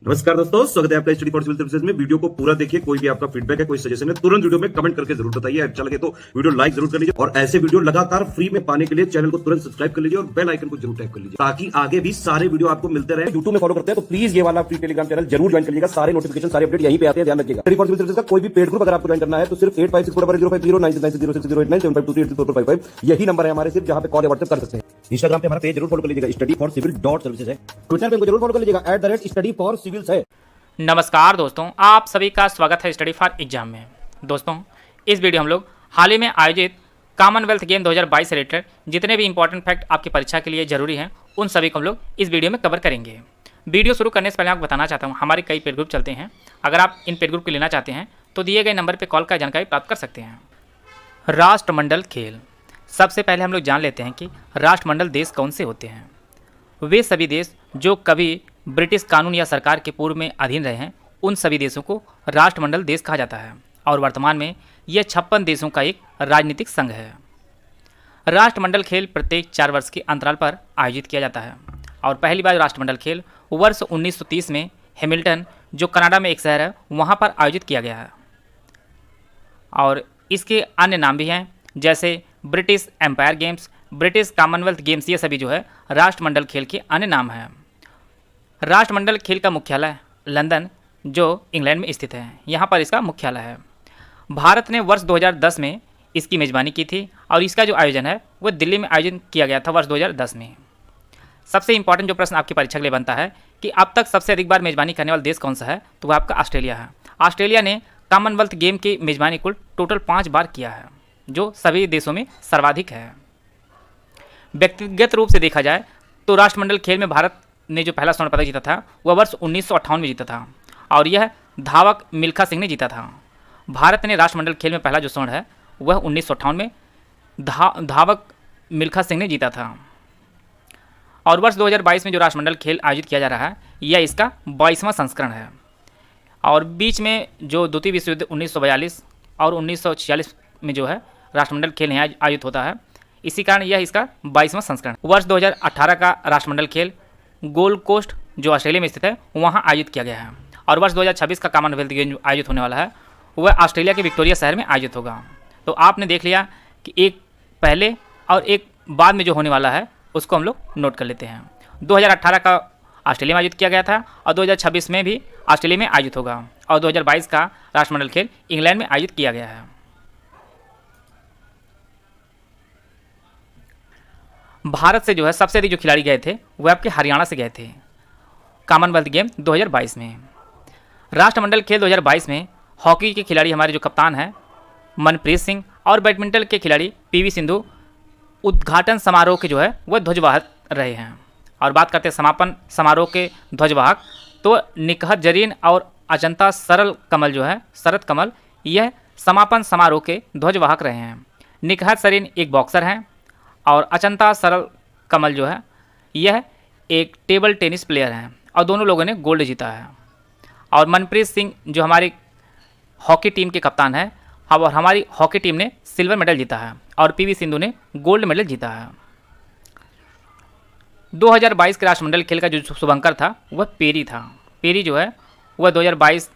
नमस्कार दोस्तों, स्वागत है आपका स्टडी फॉर सिविल सर्विसेज में। वीडियो को पूरा देखिए। कोई भी आपका फीडबैक है, कोई सजेशन है, तुरंत वीडियो में कमेंट करके जरूर बताइए। अच्छा लगे तो वीडियो लाइक जरूर कर लीजिए और ऐसे वीडियो लगातार फ्री में पाने के लिए चैनल को तुरंत सब्सक्राइब कर लीजिए और बेल आइकन को जरूर टैप कर लीजिए ताकि आगे भी सारे वीडियो आपको मिलते रहे। यूट्यूब में फॉलो करते हैं तो प्लीज ये वाला फ्री टेलीग्राम चैनल जरूर ज्वाइन करिएगा। सारे नोटिफिकेशन, सारे अपडेट यहीं पे आते हैं, ध्यान रखिएगा। स्टडी फॉर सिविल सर्विसेज का कोई भी पेड ग्रुप अगर आपको ज्वाइन करना है तो सिर्फ 856405099606089752384455 यही नंबर है हमारे, सिर्फ जहां पे कॉल या व्हाट्सएप कर सकते हैं। इंस्टाग्राम पे हमारा पेज जरूर फॉलो कर लीजिएगा, स्टडी फॉर सिविल .सर्विसेज है। ट्विटर पे जरूर फॉलो कर लीजिएगा, @स्टडी फॉर सिविल्स है। नमस्कार दोस्तों, आप सभी का स्वागत है स्टडी फॉर एग्जाम में। दोस्तों, इस वीडियो हम लोग हाल ही में आयोजित कॉमनवेल्थ गेम 2022 से रिलेटेड जितने भी इंपॉर्टेंट फैक्ट आपकी परीक्षा के लिए जरूरी हैं उन सभी को हम लोग इस वीडियो में कवर करेंगे। वीडियो शुरू करने से पहले आपको बताना चाहता हूँ, हमारे कई पेड ग्रुप चलते हैं। अगर आप इन पेड ग्रुप को लेना चाहते हैं तो दिए गए नंबर पर कॉल कर जानकारी प्राप्त कर सकते हैं। राष्ट्रमंडल खेल, सबसे पहले हम लोग जान लेते हैं कि राष्ट्रमंडल देश कौन से होते हैं। वे सभी देश जो कभी ब्रिटिश कानून या सरकार के पूर्व में अधीन रहे हैं, उन सभी देशों को राष्ट्रमंडल देश कहा जाता है और वर्तमान में यह 56 देशों का एक राजनीतिक संघ है। राष्ट्रमंडल खेल प्रत्येक 4 वर्ष के अंतराल पर आयोजित किया जाता है और पहली बार राष्ट्रमंडल खेल वर्ष 1930 में हैमिल्टन, जो कनाडा में एक शहर है, वहाँ पर आयोजित किया गया है। और इसके अन्य नाम भी हैं, जैसे British Empire Games, British Commonwealth Games, ये सभी जो है राष्ट्रमंडल खेल के अन्य नाम हैं। राष्ट्रमंडल खेल का मुख्यालय लंदन, जो इंग्लैंड में स्थित है, यहाँ पर इसका मुख्यालय है। भारत ने वर्ष 2010 में इसकी मेज़बानी की थी और इसका जो आयोजन है वो दिल्ली में आयोजन किया गया था वर्ष 2010 में। सबसे इंपॉर्टेंट जो प्रश्न आपकी परीक्षा के लिए बनता है कि अब तक सबसे अधिक बार मेज़बानी करने वाला देश कौन सा है, तो वह आपका ऑस्ट्रेलिया है। ऑस्ट्रेलिया ने कॉमनवेल्थ गेम की मेज़बानी कुल टोटल 5 बार किया है, जो सभी देशों में सर्वाधिक है। व्यक्तिगत रूप से देखा जाए तो राष्ट्रमंडल खेल में भारत ने जो पहला स्वर्ण पदक जीता था वह वर्ष 1958 में जीता था और यह धावक मिल्खा सिंह ने जीता था। भारत ने राष्ट्रमंडल खेल में पहला जो स्वर्ण है वह 1958 में धावक मिल्खा सिंह ने जीता था। और वर्ष 2022 में जो राष्ट्रमंडल खेल आयोजित किया जा रहा है यह इसका 22वां संस्करण है। और बीच में जो द्वितीय विश्व युद्ध 1942 और 1946 में जो है राष्ट्रमंडल खेल यहाँ आयोजित होता है, इसी कारण यह इसका 22वां संस्करण। वर्ष 2018 का राष्ट्रमंडल खेल गोल्ड कोस्ट, जो ऑस्ट्रेलिया में स्थित है, वहाँ आयोजित किया गया है। और वर्ष 2026 का कॉमनवेल्थ गेम आयोजित होने वाला है वह ऑस्ट्रेलिया के विक्टोरिया शहर में आयोजित होगा। तो आपने देख लिया कि एक पहले और एक बाद में जो होने वाला है उसको हम लोग नोट कर लेते हैं। 2018 का ऑस्ट्रेलिया में आयोजित किया गया था और 2026 में भी ऑस्ट्रेलिया में आयोजित होगा और 2022 का राष्ट्रमंडल खेल इंग्लैंड में आयोजित किया गया है। भारत से जो है सबसे अधिक जो खिलाड़ी गए थे वह आपके हरियाणा से गए थे कॉमनवेल्थ गेम 2022 में। राष्ट्रमंडल खेल 2022 में हॉकी के खिलाड़ी हमारे जो कप्तान हैं मनप्रीत सिंह और बैडमिंटन के खिलाड़ी पीवी सिंधु उद्घाटन समारोह के जो है वह ध्वजवाहक रहे हैं। और बात करते हैं समापन समारोह के ध्वजवाहक, तो निकहत जरीन और अजंता शरद कमल यह समापन समारोह के ध्वजवाहक रहे हैं। निकहत जरीन एक बॉक्सर हैं और अजंता शरद कमल जो है यह एक टेबल टेनिस प्लेयर हैं और दोनों लोगों ने गोल्ड जीता है। और मनप्रीत सिंह जो हमारी हॉकी टीम के कप्तान है और हमारी हॉकी टीम ने सिल्वर मेडल जीता है और पीवी सिंधु ने गोल्ड मेडल जीता है। 2022 के राष्ट्रमंडल खेल का जो शुभंकर था वह पेरी था। पेरी जो है वह 2022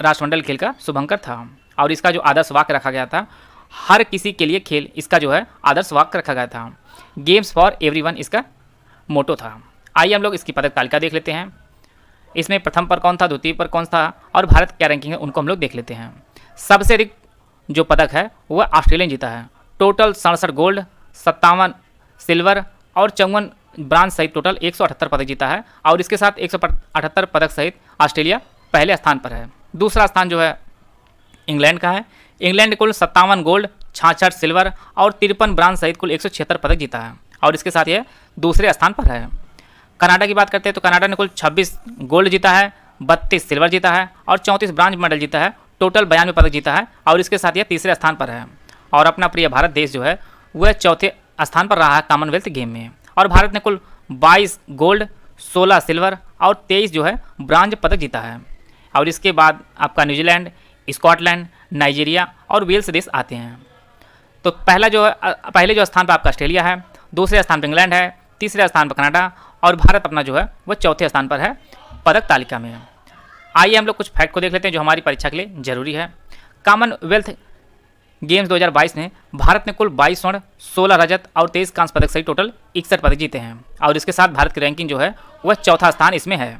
राष्ट्रमंडल खेल का शुभंकर था और इसका जो आदर्श वाक्य रखा गया था, हर किसी के लिए खेल, इसका जो है आदर्श वाक्य रखा गया था। गेम्स फॉर एवरीवन इसका मोटो था। आइए हम लोग इसकी पदक तालिका देख लेते हैं। इसमें प्रथम पर कौन था, द्वितीय पर कौन था और भारत क्या रैंकिंग है उनको हम लोग देख लेते हैं। सबसे अधिक जो पदक है वह ऑस्ट्रेलिया जीता है। टोटल 67 गोल्ड, 57 सिल्वर और 54 ब्रांज सहित टोटल 178 पदक जीता है और इसके साथ 178 पदक सहित ऑस्ट्रेलिया पहले स्थान पर है। दूसरा स्थान जो है इंग्लैंड का है। इंग्लैंड ने कुल 57 गोल्ड, 66 सिल्वर और 53 ब्रांज सहित कुल 176 पदक जीता है और इसके साथ यह दूसरे स्थान पर है। कनाडा की बात करते हैं तो कनाडा ने कुल 26 गोल्ड जीता है, 32 सिल्वर जीता है और 34 ब्रांज मेडल जीता है, टोटल 92 पदक जीता है और इसके साथ यह तीसरे स्थान पर है। और अपना प्रिय भारत देश जो है वह चौथे स्थान पर रहा है कॉमनवेल्थ गेम में और भारत ने कुल 22 गोल्ड, 16 सिल्वर और 23 जो है ब्रांज पदक जीता है। और इसके बाद आपका न्यूजीलैंड, स्कॉटलैंड, नाइजीरिया और वेल्स देश आते हैं। तो पहले जो स्थान पर आपका ऑस्ट्रेलिया है, दूसरे स्थान पर इंग्लैंड है, तीसरे स्थान पर कनाडा और भारत अपना जो है वह चौथे स्थान पर है पदक तालिका में। आइए हम लोग कुछ फैक्ट को देख लेते हैं जो हमारी परीक्षा के लिए जरूरी है। कॉमनवेल्थ गेम्स 2022 में भारत ने कुल 22 स्वर्ण, 16 रजत और 23 कांस्य पदक सहित टोटल 61 पदक जीते हैं और इसके साथ भारत की रैंकिंग जो है वह चौथा स्थान इसमें है।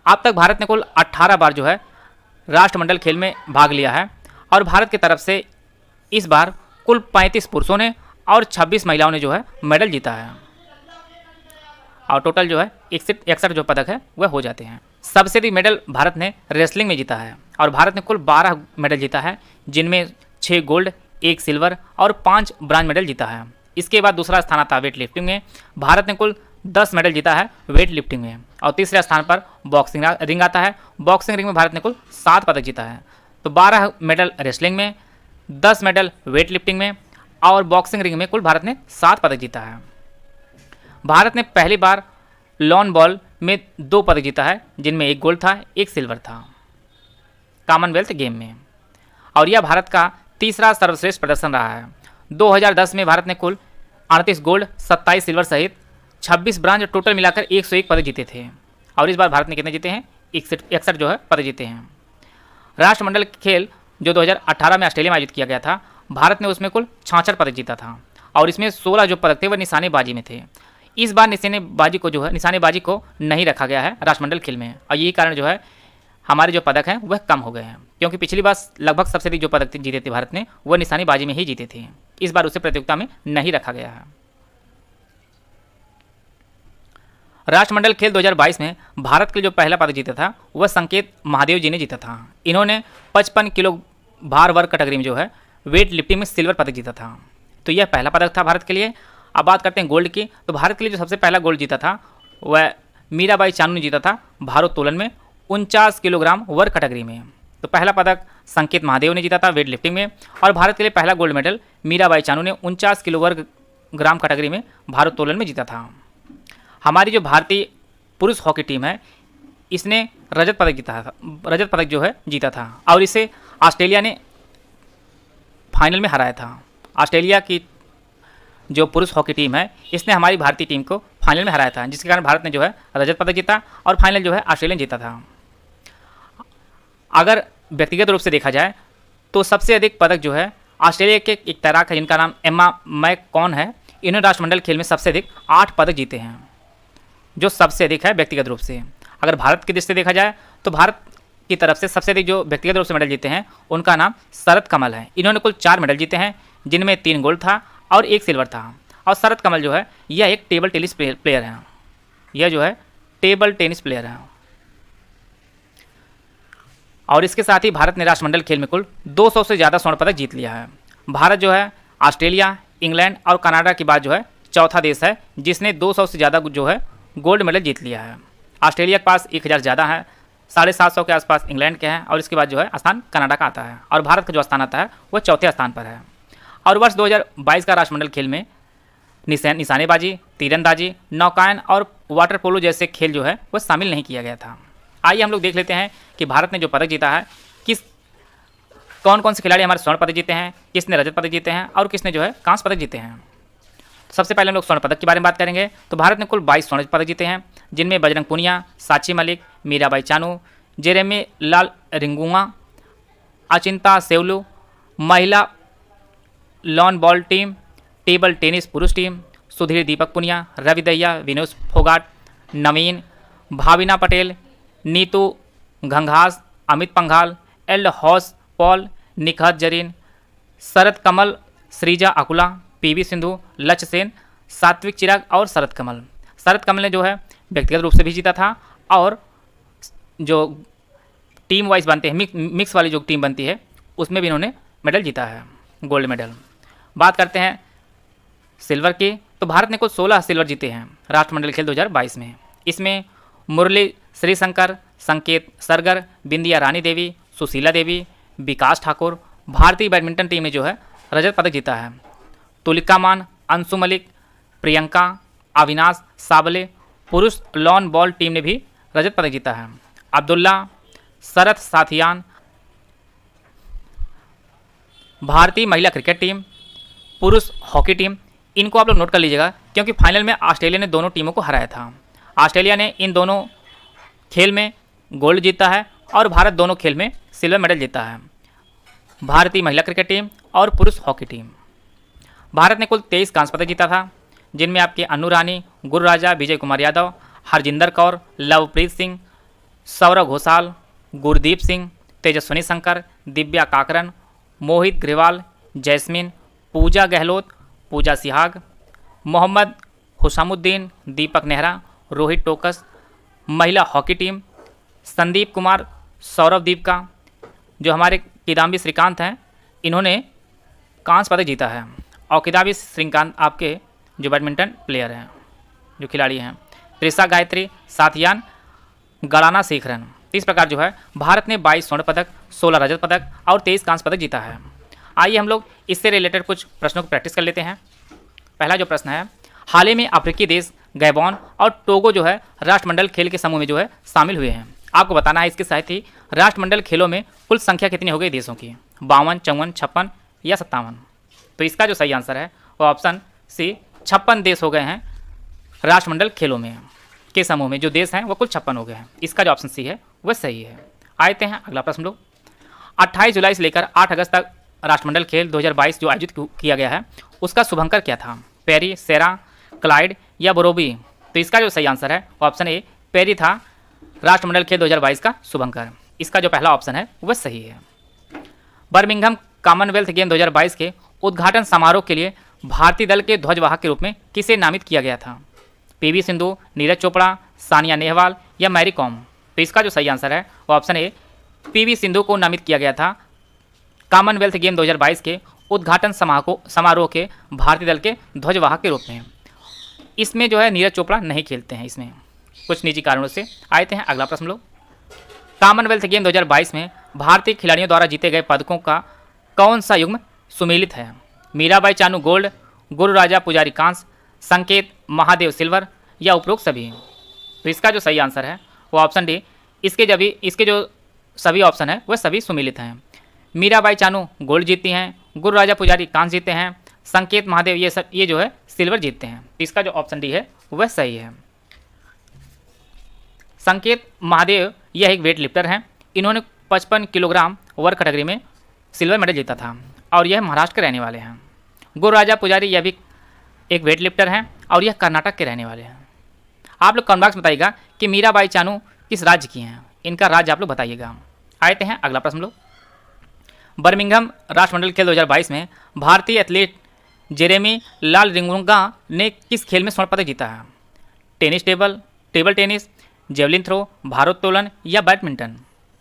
अब तक भारत ने कुल 18 बार जो है राष्ट्रमंडल खेल में भाग लिया है और भारत की तरफ से इस बार कुल 35 पुरुषों ने और 26 महिलाओं ने जो है मेडल जीता है और टोटल जो है 61 जो पदक है वह हो जाते हैं। सबसे अधिक मेडल भारत ने रेसलिंग में जीता है और भारत ने कुल 12 मेडल जीता है, जिनमें 6 गोल्ड, 1 सिल्वर और 5 ब्रांज मेडल जीता है। इसके बाद दूसरा स्थान आता है वेट लिफ्टिंग में। भारत ने कुल 10 मेडल जीता है वेट लिफ्टिंग में और तीसरे स्थान पर बॉक्सिंग रिंग आता है। बॉक्सिंग रिंग में भारत ने कुल 7 पदक जीता है। तो 12 मेडल रेसलिंग में, 10 मेडल वेट लिफ्टिंग में और बॉक्सिंग रिंग में कुल भारत ने 7 पदक जीता है। भारत ने पहली बार लॉन बॉल में 2 पदक जीता है, जिनमें 1 गोल्ड था, 1 सिल्वर था कॉमनवेल्थ गेम में और यह भारत का तीसरा सर्वश्रेष्ठ प्रदर्शन रहा है। 2010 में भारत ने कुल 38 गोल्ड, 27 सिल्वर सहित 26 ब्रांज, टोटल मिलाकर 101 पदक जीते थे और इस बार भारत ने कितने जीते हैं? 61 जो है पदक जीते हैं। राष्ट्रमंडल खेल जो 2018 में ऑस्ट्रेलिया में आयोजित किया गया था, भारत ने उसमें कुल 66 पदक जीता था और इसमें 16 जो पदक थे वह निशानेबाजी में थे। इस बार निशानेबाजी को नहीं रखा गया है राष्ट्रमंडल खेल में और यही कारण जो है हमारे जो पदक हैं वह कम हो गए हैं, क्योंकि पिछली बार लगभग सबसे अधिक जो पदक जीते थे भारत ने वह निशानेबाजी में ही जीते थे। इस बार उसे प्रतियोगिता में नहीं रखा गया है। राष्ट्रमंडल खेल 2022 में भारत के लिए जो पहला पदक जीता था वह संकेत महादेव जी ने जीता था। इन्होंने 55 किलो भार वर्ग कैटेगरी में जो है वेट लिफ्टिंग में सिल्वर पदक जीता था। तो यह पहला पदक था भारत के लिए। अब बात करते हैं गोल्ड की। तो भारत के लिए जो सबसे पहला गोल्ड जीता था वह मीराबाई चानू ने जीता था भारोत्तोलन में 49 किलोग्राम वर्ग कैटेगरी में। तो पहला पदक संकेत महादेव ने जीता था वेट लिफ्टिंग में और भारत के लिए पहला गोल्ड मेडल मीराबाई चानू ने 49 किलो वर्ग ग्राम कैटेगरी में भारोत्तोलन में जीता था। हमारी जो भारतीय पुरुष हॉकी टीम है इसने रजत पदक जो है जीता था और इसे ऑस्ट्रेलिया ने फाइनल में हराया था। ऑस्ट्रेलिया की जो पुरुष हॉकी टीम है इसने हमारी भारतीय टीम को फाइनल में हराया था, जिसके कारण भारत ने जो है रजत पदक जीता और फाइनल जो है ऑस्ट्रेलिया ने जीता था। अगर व्यक्तिगत रूप से देखा जाए तो सबसे अधिक पदक जो है ऑस्ट्रेलिया के एक तैराक है जिनका नाम एम्मा मैककॉन है। इन्होंने राष्ट्रमंडल खेल में सबसे अधिक 8 पदक जीते हैं, जो सबसे अधिक है व्यक्तिगत रूप से। अगर भारत की दृष्टि से देखा जाए तो भारत की तरफ से सबसे अधिक जो व्यक्तिगत रूप से मेडल जीते हैं उनका नाम शरद कमल है। इन्होंने कुल 4 मेडल जीते हैं, जिनमें 3 गोल्ड था और 1 सिल्वर था। और शरद कमल जो है यह एक टेबल टेनिस प्लेयर है। यह जो है टेबल टेनिस प्लेयर है और इसके साथ ही भारत ने राष्ट्रमंडल खेल में कुल 200 से ज़्यादा स्वर्ण पदक जीत लिया है। भारत जो है ऑस्ट्रेलिया, इंग्लैंड और कनाडा के बाद जो है चौथा देश है जिसने 200 से ज़्यादा जो है गोल्ड मेडल जीत लिया है। ऑस्ट्रेलिया के पास 1000 ज़्यादा है, 750 के आसपास इंग्लैंड के हैं और इसके बाद जो है स्थान कनाडा का आता है और भारत का जो स्थान आता है वह चौथे स्थान पर है। और वर्ष 2022 का राष्ट्रमंडल खेल में निशानेबाजी, तीरंदाजी, नौकायन और वाटर पोलो जैसे खेल जो है वह शामिल नहीं किया गया था। आइए हम लोग देख लेते हैं कि भारत ने जो पदक जीता है कौन कौन से खिलाड़ी हमारे स्वर्ण पदक जीते हैं, किसने रजत पदक जीते हैं और किसने जो है कांस्य पदक जीते हैं। सबसे पहले हम लोग स्वर्ण पदक के बारे में बात करेंगे। तो भारत ने कुल 22 स्वर्ण पदक जीते हैं, जिनमें बजरंग पुनिया, साक्षी मलिक, मीराबाई चानू, जेरेमी लाल रिंगुआ, अचिंता सेवलू, महिला lawn ball team, table tennis पुरुष टीम, सुधीर दीपक पुनिया, रवि दहिया, विनोद फोगाट, नवीन, भाविना पटेल, नीतू घंघास, अमित पंघाल, एल हॉस पॉल, निखत जरीन, शरद कमल, श्रीजा अकुला, पीवी सिंधु, लक्ष्य सेन, सात्विक चिराग और शरद कमल। शरद कमल ने जो है व्यक्तिगत रूप से भी जीता था और जो टीम वाइज बनते हैं मिक्स वाली जो टीम बनती है उसमें भी इन्होंने मेडल जीता है, गोल्ड मेडल। बात करते हैं सिल्वर की। तो भारत ने कुल 16 सिल्वर जीते हैं राष्ट्रमंडल खेल 2022 में। इसमें मुरली श्रीशंकर, संकेत सरगर, बिंदिया रानी देवी, सुशीला देवी, विकास ठाकुर। भारतीय बैडमिंटन टीम ने जो है रजत पदक जीता है। तुलिका मान, अंशु मलिक, प्रियंका, अविनाश साबले। पुरुष लॉन बॉल टीम ने भी रजत पदक जीता है। अब्दुल्ला, शरत साथियान। भारतीय महिला क्रिकेट टीम, पुरुष हॉकी टीम, इनको आप लोग नोट कर लीजिएगा क्योंकि फाइनल में ऑस्ट्रेलिया ने दोनों टीमों को हराया था। ऑस्ट्रेलिया ने इन दोनों खेल में गोल्ड जीता है और भारत दोनों खेल में सिल्वर मेडल जीता है। भारतीय महिला क्रिकेट टीम और पुरुष हॉकी टीम। भारत ने कुल 23 कांस्य पदक जीता था, जिनमें आपके अनु रानी, गुरु राजा, विजय कुमार यादव, हरजिंदर कौर, लवप्रीत सिंह, सौरव घोषाल, गुरदीप सिंह, तेजस्विनी शंकर, दिव्या काकरन, मोहित ग्रेवाल, जैस्मिन, पूजा गहलोत, पूजा सिहाग, मोहम्मद हुसामुद्दीन, दीपक नेहरा, रोहित टोकस। महिला हॉकी टीम संदीप कुमार, सौरभ दीपका, जो हमारे किदाम्बी श्रीकांत हैं, इन्होंने कांस्य पदक जीता है। और किदाम्बी श्रीकांत आपके जो बैडमिंटन प्लेयर हैं, जो खिलाड़ी हैं, त्रिशा गायत्री, साथियान गलाना शेखरन। इस प्रकार जो है भारत ने 22 स्वर्ण पदक, 16 रजत पदक और 23 कांस्य पदक जीता है। आइए हम लोग इससे रिलेटेड कुछ प्रश्नों को प्रैक्टिस कर लेते हैं। पहला जो प्रश्न है, हाल ही में अफ्रीकी देश गैबॉन और टोगो जो है राष्ट्रमंडल खेल के समूह में जो है शामिल हुए हैं। आपको बताना है इसके साथ ही राष्ट्रमंडल खेलों में कुल संख्या कितनी हो गई देशों की, 52, 54, 56 या 57। तो इसका जो सही आंसर है वो ऑप्शन सी 56 देश हो गए हैं राष्ट्रमंडल खेलों में के समूह में, जो देश हैं वो कुल 56 हो गए हैं। इसका जो ऑप्शन सी है वह सही है। आते हैं अगला प्रश्न लोग। 28 जुलाई से लेकर 8 अगस्त तक राष्ट्रमंडल खेल 2022 जो आयोजित किया गया है उसका शुभंकर क्या था, पेरी, सेरा, क्लाइड या बोरोबी। तो इसका जो सही आंसर है ऑप्शन ए पेरी था राष्ट्रमंडल खेल 2022 का शुभंकर। इसका जो पहला ऑप्शन है वह सही है। बर्मिंघम कॉमनवेल्थ गेम 2022 के उद्घाटन समारोह के लिए भारतीय दल के ध्वजवाहक के रूप में किसे नामित किया गया था, पीवी सिंधु, नीरज चोपड़ा, सानिया नेहवाल या मैरी कॉम। तो इसका जो सही आंसर है वो ऑप्शन ए पीवी सिंधु को नामित किया गया था कॉमनवेल्थ गेम 2022 के उद्घाटन समारोह के भारतीय दल के ध्वजवाहक के रूप में। इसमें जो है नीरज चोपड़ा नहीं खेलते हैं, इसमें कुछ निजी कारणों से। आते हैं अगला प्रश्न लोग। कॉमनवेल्थ गेम 2022 में भारतीय खिलाड़ियों द्वारा जीते गए पदकों का कौन सा युग्म सुमेलित है, मीराबाई चानू गोल्ड, गुरु राजा पुजारी कांस्य, संकेत महादेव सिल्वर या उपरोक्त सभी। तो इसका जो सही आंसर है वो ऑप्शन डी, इसके जो सभी ऑप्शन है वह सभी सुमेलित हैं। मीराबाई चानू गोल्ड जीतती हैं, गुरु राजा पुजारी कांस्य जीतते हैं, संकेत महादेव ये जो है सिल्वर जीतते हैं। इसका जो ऑप्शन डी है वह सही है। संकेत महादेव यह एक वेट लिफ्टर हैं, इन्होंने 55 किलोग्राम वर्ग कैटेगरी में सिल्वर मेडल जीता था और यह महाराष्ट्र के रहने वाले हैं। गुरु राजा पुजारी यह भी एक वेट लिफ्टर हैं और यह कर्नाटक के रहने वाले हैं। आप लोग कमेंट बॉक्स में बताइएगा कि मीराबाई चानू किस राज्य की हैं, इनका राज्य आप लोग बताइएगा। आते हैं अगला प्रश्न लोग। बर्मिंघम राष्ट्रमंडल खेल 2022 में भारतीय एथलीट जेरेमी लालरिंगुंगा ने किस खेल में स्वर्ण पदक जीता है, tennis table tennis, javelin throw, भारोत्तोलन या बैडमिंटन।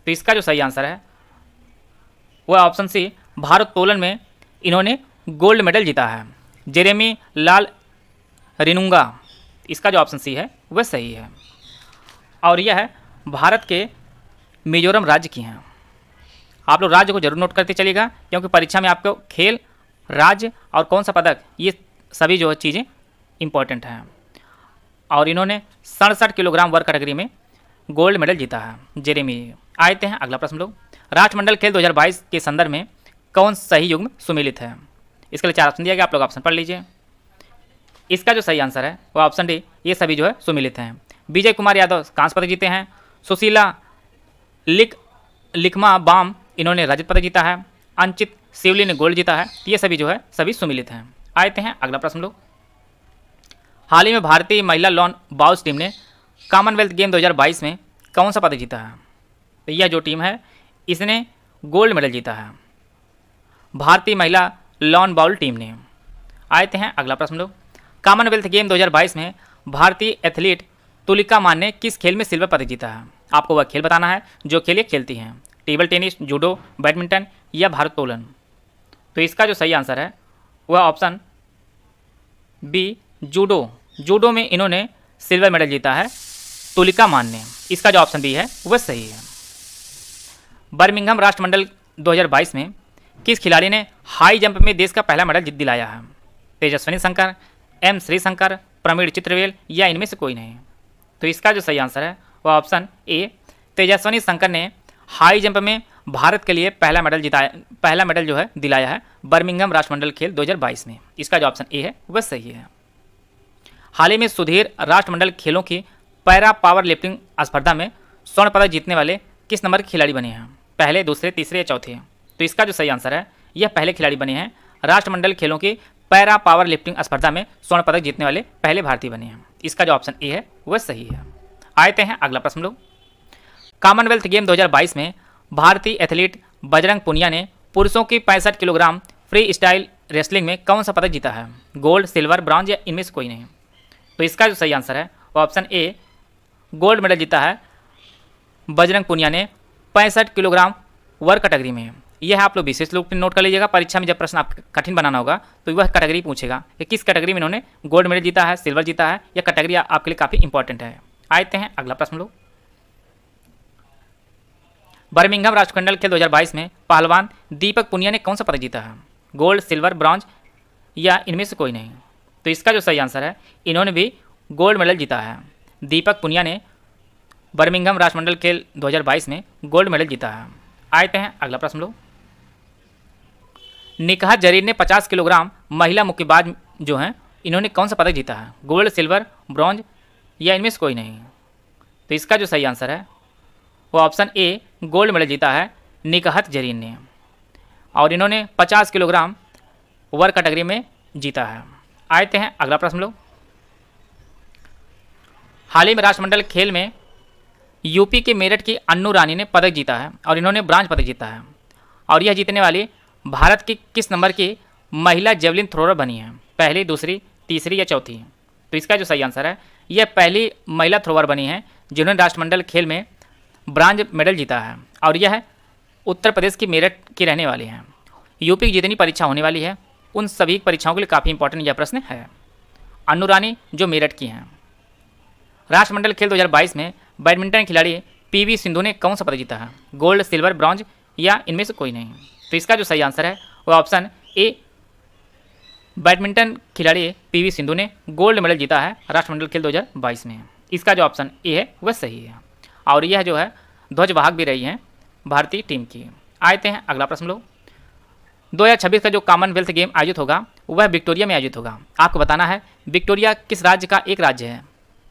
तो इसका जो सही आंसर है वह ऑप्शन सी भारोत्तोलन में इन्होंने गोल्ड मेडल जीता है, जेरेमी लाल रिनुंगा। इसका जो ऑप्शन सी है वह सही है और यह भारत के मिजोरम राज्य की हैं। आप लोग राज्य को जरूर नोट करते चलिएगा, क्योंकि परीक्षा में आपको खेल, राज्य और कौन सा पदक, ये सभी जो चीज़ें इंपॉर्टेंट हैं। और इन्होंने 67 किलोग्राम वर्ग कैटेगरी में गोल्ड मेडल जीता है, जेरेमी। आते हैं अगला प्रश्न लोग। राष्ट्रमंडल खेल 2022 के संदर्भ में कौन सही युग्म सुमेलित है। इसके लिए 4 ऑप्शन दिया गया, आप लोग ऑप्शन पढ़ लीजिए। इसका जो सही आंसर है वो ऑप्शन डी, ये सभी जो है सुमेलित हैं। विजय कुमार यादव कांस्य पदक जीते हैं, सुशीला लिखमा बाम इन्होंने रजत पदक जीता है, अंचित शिवली ने गोल्ड जीता है। ये सभी जो है सभी सुमेलित हैं। आते हैं अगला प्रश्न लोग। हाल ही में भारतीय महिला लॉन बाउल्स टीम ने कॉमनवेल्थ गेम 2022 में कौन सा पदक जीता है। तो यह जो टीम है इसने गोल्ड मेडल जीता है, भारतीय महिला लॉन बाउल टीम ने। आते हैं अगला प्रश्न लोग। कॉमनवेल्थ गेम 2022 में भारतीय एथलीट तुलिका मान ने किस खेल में सिल्वर पदक जीता है। आपको वह खेल बताना है जो खेल ये खेलती हैं, टेबल टेनिस, जूडो, बैडमिंटन या भारोत्तोलन। तो इसका जो सही आंसर है वह ऑप्शन बी जूडो में इन्होंने सिल्वर मेडल जीता है, तुलिका मान ने। इसका जो ऑप्शन बी है वह सही है। बर्मिंघम राष्ट्रमंडल 2022 में किस खिलाड़ी ने हाई जंप में देश का पहला मेडल जीत दिलाया है, तेजस्विनी शंकर, एम श्रीशंकर, प्रवीण चित्रवेल या इनमें से कोई नहीं। तो इसका जो सही आंसर है वह ऑप्शन ए तेजस्विनी शंकर ने हाई जंप में भारत के लिए पहला मेडल जो है दिलाया है बर्मिंघम राष्ट्रमंडल खेल 2022 में। इसका जो ऑप्शन ए है वह सही है। हाल ही में सुधीर राष्ट्रमंडल खेलों की पैरा पावर लिफ्टिंग स्पर्धा में स्वर्ण पदक जीतने वाले किस नंबर के खिलाड़ी बने हैं? पहले, दूसरे, तीसरे या चौथे? तो इसका जो सही आंसर है यह पहले खिलाड़ी बने हैं। राष्ट्रमंडल खेलों की पैरा पावर लिफ्टिंग स्पर्धा में स्वर्ण पदक जीतने वाले पहले भारतीय बने हैं। इसका जो ऑप्शन ए है वह सही है। आते हैं अगला प्रश्न लोग। कॉमनवेल्थ गेम 2022 में भारतीय एथलीट बजरंग पुनिया ने पुरुषों की 65 किलोग्राम फ्री स्टाइल रेसलिंग में कौन सा पदक जीता है? गोल्ड, सिल्वर, ब्रॉन्ज या इनमें से कोई नहीं? तो इसका जो सही आंसर है वो ऑप्शन ए, गोल्ड मेडल जीता है बजरंग पुनिया ने 65 किलोग्राम वर्ग कैटेगरी में। यह आप लोग विशेष रूप से नोट कर लीजिएगा। परीक्षा में जब प्रश्न आप कठिन बनाना होगा तो वह कैटेगरी पूछेगा कि किस कैटेगरी में इन्होंने गोल्ड मेडल जीता है, सिल्वर जीता है। यह कैटेगरी आपके लिए काफ़ी इंपॉर्टेंट है। आते हैं अगला प्रश्न लोग। बर्मिंघम राष्ट्रमंडल खेल 2022 में पहलवान दीपक पुनिया ने कौन सा पदक जीता है? गोल्ड, सिल्वर, ब्रॉन्ज या इनमें से कोई नहीं? तो इसका जो सही आंसर है इन्होंने भी गोल्ड मेडल जीता है। दीपक पुनिया ने बर्मिंघम राष्ट्रमंडल खेल 2022 में गोल्ड मेडल जीता है। आते हैं अगला प्रश्न लोग। निकहत जरीन ने 50 किलोग्राम महिला मुक्केबाज जो हैं इन्होंने कौन सा पदक जीता है? गोल्ड, सिल्वर, ब्रॉन्ज या इनमें से कोई नहीं? तो इसका जो सही आंसर है वो ऑप्शन ए, गोल्ड मेडल जीता है निकहत जरीन ने, और इन्होंने 50 किलोग्राम वर्ग कैटेगरी में जीता है। आते हैं अगला प्रश्न लोग। हाल ही में राष्ट्रमंडल खेल में यूपी के मेरठ की अन्नू रानी ने पदक जीता है और इन्होंने ब्रांज पदक जीता है, और यह जीतने वाली भारत की किस नंबर की महिला जेवलिन थ्रोअर बनी है? पहली, दूसरी, तीसरी या चौथी? तो इसका जो सही आंसर है यह पहली महिला थ्रोअर बनी है जिन्होंने राष्ट्रमंडल खेल में ब्रांज मेडल जीता है, और यह उत्तर प्रदेश की मेरठ की रहने वाली हैं। यूपी की जितनी परीक्षा होने वाली है उन सभी परीक्षाओं के लिए काफ़ी इंपॉर्टेंट यह प्रश्न है। अन्नू रानी जो मेरठ की हैं। राष्ट्रमंडल खेल 2022 में बैडमिंटन खिलाड़ी पीवी सिंधु ने कौन सा पदक जीता है? गोल्ड, सिल्वर, ब्रॉन्ज या इनमें से कोई नहीं? तो इसका जो सही आंसर है वो ऑप्शन ए, बैडमिंटन खिलाड़ी पीवी सिंधु ने गोल्ड मेडल जीता है राष्ट्रमंडल खेल 2022 में। इसका जो ऑप्शन ए है वह सही है, और यह जो है ध्वजवाहक भी रही हैं भारतीय टीम की। आते हैं अगला प्रश्न लोग। 2026 का जो कॉमनवेल्थ गेम आयोजित होगा वह विक्टोरिया में आयोजित होगा। आपको बताना है विक्टोरिया किस राज्य का एक राज्य है,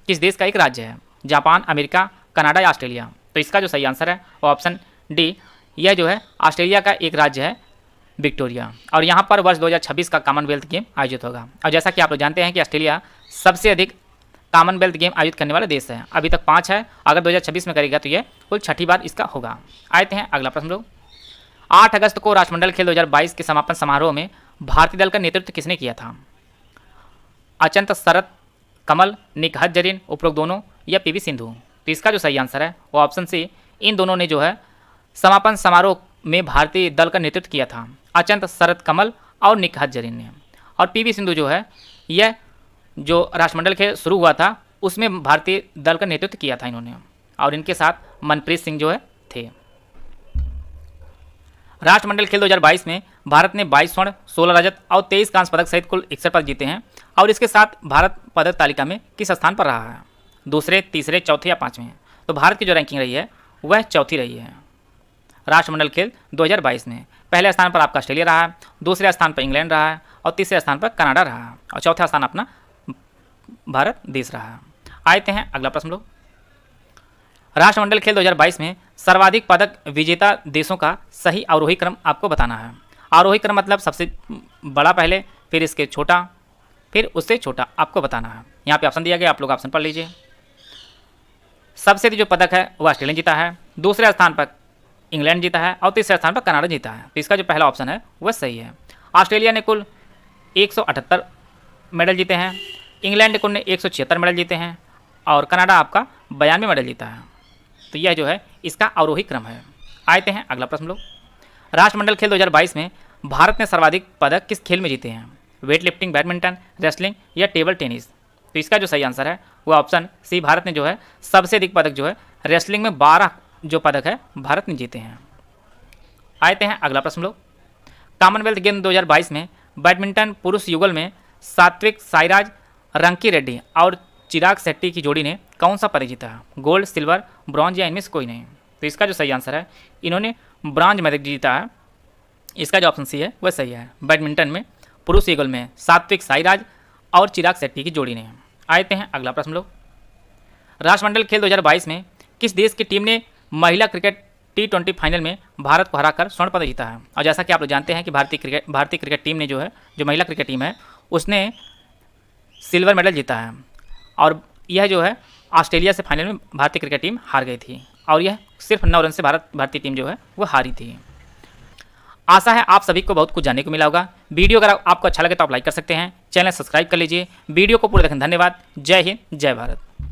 किस देश का एक राज्य है? जापान, अमेरिका, कनाडा या ऑस्ट्रेलिया? तो इसका जो सही आंसर है वो ऑप्शन डी, यह जो है ऑस्ट्रेलिया का एक राज्य है विक्टोरिया, और यहाँ पर वर्ष 2026 का कॉमनवेल्थ गेम आयोजित होगा। और जैसा कि आप लोग जानते हैं कि ऑस्ट्रेलिया सबसे अधिक कॉमनवेल्थ गेम आयोजित करने वाला देश है। अभी तक 5 है, अगर 2026 में करेगा तो यह कुल 6ठी बार इसका होगा। आते हैं अगला प्रश्न लोग। 8 अगस्त को राष्ट्रमंडल खेल 2022 के समापन समारोह में भारतीय दल का नेतृत्व किसने किया था? अचंत शरत कमल, निकहत जरीन, उपरोक्त दोनों या पीवी सिंधु? तो इसका जो सही आंसर है वो ऑप्शन सी, इन दोनों ने जो है समापन समारोह में भारतीय दल का नेतृत्व किया था। अचंत शरत कमल और निकहत जरीन ने। और पीवी सिंधु जो है यह जो राष्ट्रमंडल खेल शुरू हुआ था उसमें भारतीय दल का नेतृत्व किया था इन्होंने, और इनके साथ मनप्रीत सिंह जो है थे। राष्ट्रमंडल खेल 2022 में भारत ने 22 स्वर्ण, 16 रजत और 23 कांस्य पदक सहित कुल 61 पदक जीते हैं, और इसके साथ भारत पदक तालिका में किस स्थान पर रहा है? दूसरे, तीसरे, चौथे या पाँचवें? तो भारत की जो रैंकिंग रही है वह चौथी रही है राष्ट्रमंडल खेल 2022 में। पहले स्थान पर आपका ऑस्ट्रेलिया रहा है, दूसरे स्थान पर इंग्लैंड रहा है, और तीसरे स्थान पर कनाडा रहा है, और चौथा स्थान अपना भारत देश रहा है। आते हैं अगला प्रश्न लोग। राष्ट्रमंडल खेल 2022 में सर्वाधिक पदक विजेता देशों का सही आरोही क्रम आपको बताना है। आरोही क्रम मतलब सबसे बड़ा पहले, फिर इसके छोटा, फिर उससे छोटा आपको बताना है। यहाँ पे ऑप्शन दिया गया, आप लोग ऑप्शन पढ़ लीजिए। सबसे अधिक जो पदक है वह ऑस्ट्रेलिया जीता है, दूसरे स्थान पर इंग्लैंड जीता है, और तीसरे स्थान पर कनाडा जीता है। तो इसका जो पहला ऑप्शन है वह सही है। ऑस्ट्रेलिया ने कुल 178 मेडल जीते हैं, इंग्लैंड ने 176 मेडल जीते हैं, और कनाडा आपका 92 मेडल जीता है। तो यह जो है इसका आरोही क्रम है। आते हैं अगला प्रश्न लोग। राष्ट्रमंडल खेल 2022 में भारत ने सर्वाधिक पदक किस खेल में जीते हैं? वेट लिफ्टिंग, बैडमिंटन, रेसलिंग या टेबल टेनिस? तो इसका जो सही आंसर है वो ऑप्शन सी, भारत ने जो है सबसे अधिक पदक जो है रेसलिंग में 12 जो पदक है भारत ने जीते हैं। आते हैं अगला प्रश्न लोग। कॉमनवेल्थ गेम 2022 में बैडमिंटन पुरुष युगल में सात्विक साईराज रंकी रेड्डी और चिराग शेट्टी की जोड़ी ने कौन सा पदक जीता है? गोल्ड, सिल्वर, ब्रॉन्ज या इनमें से कोई नहीं? तो इसका जो सही आंसर है इन्होंने ब्रॉन्ज मेडल जीता है। इसका जो ऑप्शन सी है वह सही है। बैडमिंटन में पुरुष युगल में सात्विक साईराज और चिराग शेट्टी की जोड़ी ने। आते हैं अगला प्रश्न लोग। राष्ट्रमंडल खेल 2022 में किस देश की टीम ने महिला क्रिकेट T20 फाइनल में भारत को हराकर स्वर्ण पदक जीता है। और जैसा कि आप लोग जानते हैं कि भारतीय क्रिकेट टीम ने जो महिला क्रिकेट टीम है उसने सिल्वर मेडल जीता है, और यह जो है ऑस्ट्रेलिया से फाइनल में भारतीय क्रिकेट टीम हार गई थी, और यह सिर्फ 9 रन से भारतीय टीम जो है वो हारी थी। आशा है आप सभी को बहुत कुछ जानने को मिला होगा। वीडियो अगर आपको अच्छा लगे तो आप लाइक कर सकते हैं, चैनल सब्सक्राइब कर लीजिए। वीडियो को पूरा देखने धन्यवाद। जय हिंद, जय भारत।